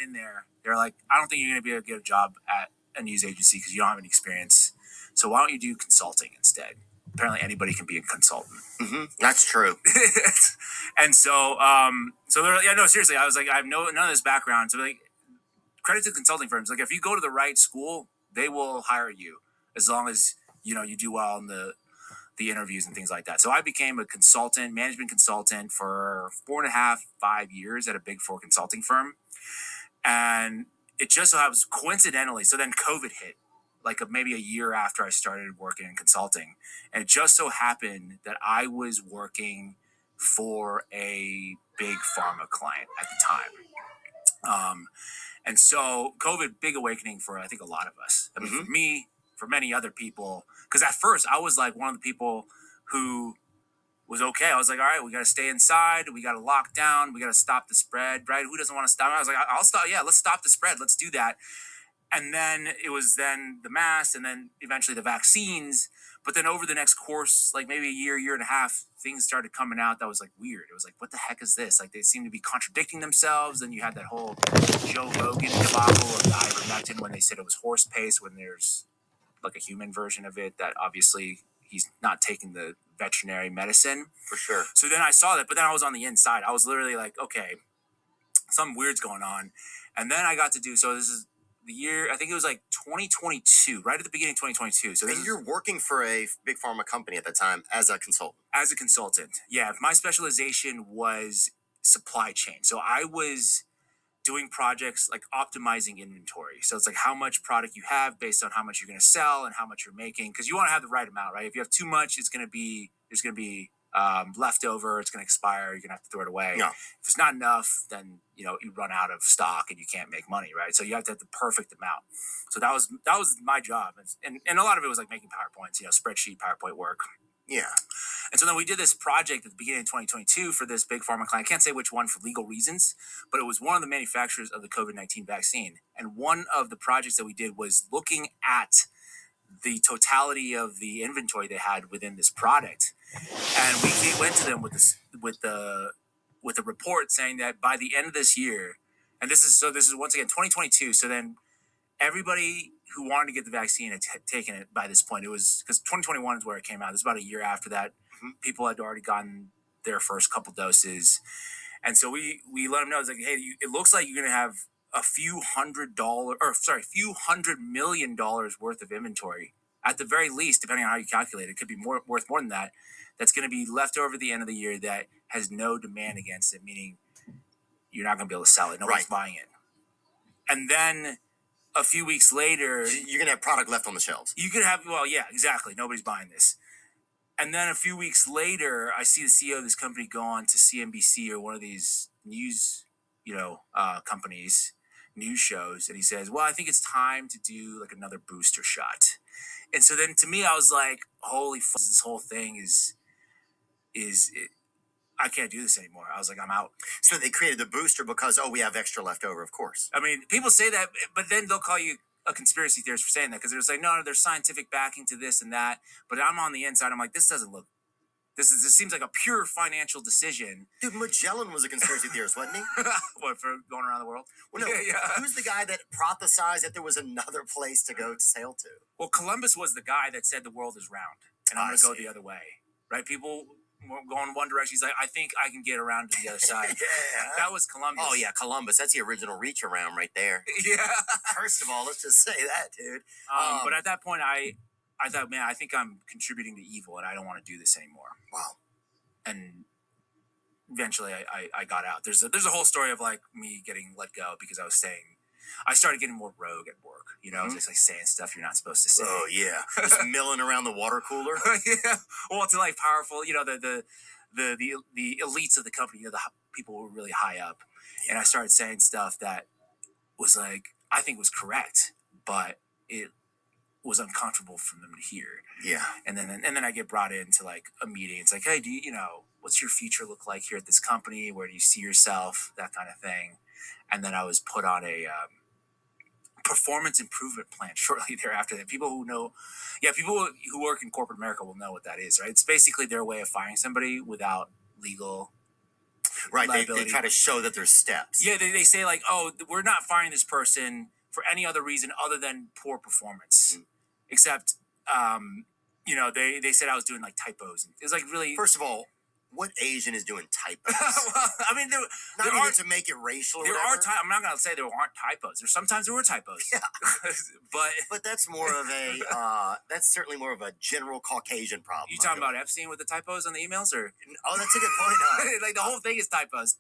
in there, they're like, I don't think you're going to be able to get a job at a news agency because you don't have any experience. So why don't you do consulting instead? Apparently anybody can be a consultant. Mm-hmm. That's true. And so, so they're like, yeah, no, seriously, I was like, I have none of this background. So like, credit to consulting firms. Like if you go to the right school, they will hire you as long as, you do well in the interviews and things like that. So I became a consultant, management consultant for 4.5, 5 years at a big four consulting firm. And it just so happens coincidentally. So then COVID hit like maybe a year after I started working in consulting. And it just so happened that I was working for a big pharma client at the time. And so COVID, big awakening for, I think, a lot of us. I mean, for me, for many other people, because at first I was like one of the people who was okay. I was like, all right, we got to stay inside. We got to lock down. We got to stop the spread, right? Who doesn't want to stop? I was like, I'll stop. Yeah, let's stop the spread. Let's do that. And then it was then the masks and then eventually the vaccines. But then over the next course, like maybe a year and a half, things started coming out that was like weird. It was like, what the heck is this? Like they seemed to be contradicting themselves. Then you had that whole Joe Rogan debacle of the ivermectin when they said it was horse paste when there's like a human version of it that obviously he's not taking the veterinary medicine. For sure. So then I saw that, but then I was on the inside. I was literally like, okay, something weird's going on. And then I got to do, so this is the year, I think it was like 2022, right at the beginning of 2022. So and you're working for a big pharma company at the time as a consultant. As a consultant, yeah. My specialization was supply chain. So I was doing projects like optimizing inventory. So it's like how much product you have based on how much you're going to sell and how much you're making. Because you want to have the right amount, right? If you have too much, there's going to be leftover. It's going to expire. You're going to have to throw it away. Yeah. If it's not enough, then you run out of stock and you can't make money, right? So you have to have the perfect amount. So that was my job, and a lot of it was like making PowerPoints, spreadsheet PowerPoint work. Yeah. And so then we did this project at the beginning of 2022 for this big pharma client. I can't say which one for legal reasons, but it was one of the manufacturers of the COVID-19 vaccine. And one of the projects that we did was looking at the totality of the inventory they had within this product. And we went to them with a report saying that by the end of this year, and this is once again 2022. So then everybody who wanted to get the vaccine had taken it by this point. It was because 2021 is where it came out. It was about a year after that. People had already gotten their first couple doses. And so we let them know, it's like, hey, it looks like you're going to have a few $100 million worth of inventory at the very least, depending on how you calculate it. It could be worth more than that. That's going to be left over at the end of the year that has no demand against it, meaning you're not going to be able to sell it. Nobody's buying it. And then a few weeks later, you're going to have product left on the shelves. You could have, well, yeah, exactly. Nobody's buying this. And then a few weeks later, I see the CEO of this company go on to CNBC or one of these news, companies, news shows. And he says, well, I think it's time to do like another booster shot. And so then to me, I was like, holy fuck, this whole thing is I can't do this anymore. I was like, I'm out. So they created the booster because, we have extra left over, of course. I mean, people say that, but then they'll call you a conspiracy theorist for saying that because they're just like, no, there's scientific backing to this and that. But I'm on the inside. I'm like, this seems like a pure financial decision. Dude, Magellan was a conspiracy theorist, wasn't he? What, for going around the world? Well, no. Yeah. Who's the guy that prophesized that there was another place to go sail to? Well, Columbus was the guy that said the world is round and I'm going to go the other way, right? People going one direction. He's like, I think I can get around to the other side. Yeah. That was Columbus. Oh, yeah, Columbus. That's the original reach around right there. Yeah. First of all, let's just say that, dude. But at that point, I thought, man, I think I'm contributing to evil and I don't want to do this anymore. Wow. And eventually I got out. There's a whole story of like me getting let go because I started getting more rogue at work. Just like saying stuff you're not supposed to say. Oh yeah, just milling around the water cooler. Yeah, well, to like powerful, the elites of the company, the people who were really high up, and I started saying stuff that was like I think was correct, but it was uncomfortable for them to hear. Yeah, and then I get brought into like a meeting. It's like, hey, do what's your future look like here at this company? Where do you see yourself? That kind of thing. And then I was put on a performance improvement plan shortly thereafter. That people who work in corporate America will know what that is, right? It's basically their way of firing somebody without legal. Right. They liability. try to show that there's steps. Yeah, they say like, oh, we're not firing this person for any other reason other than poor performance, except, they said I was doing like typos. It was like really. First of all, what Asian is doing typos? Well, I mean, Not even to make it racial. Or there whatever. I'm not gonna say there aren't typos. Sometimes there were typos. Yeah. but that's more of a that's certainly more of a general Caucasian problem. You talking about Epstein with the typos on the emails, or oh, that's a good point. like the whole thing is typos.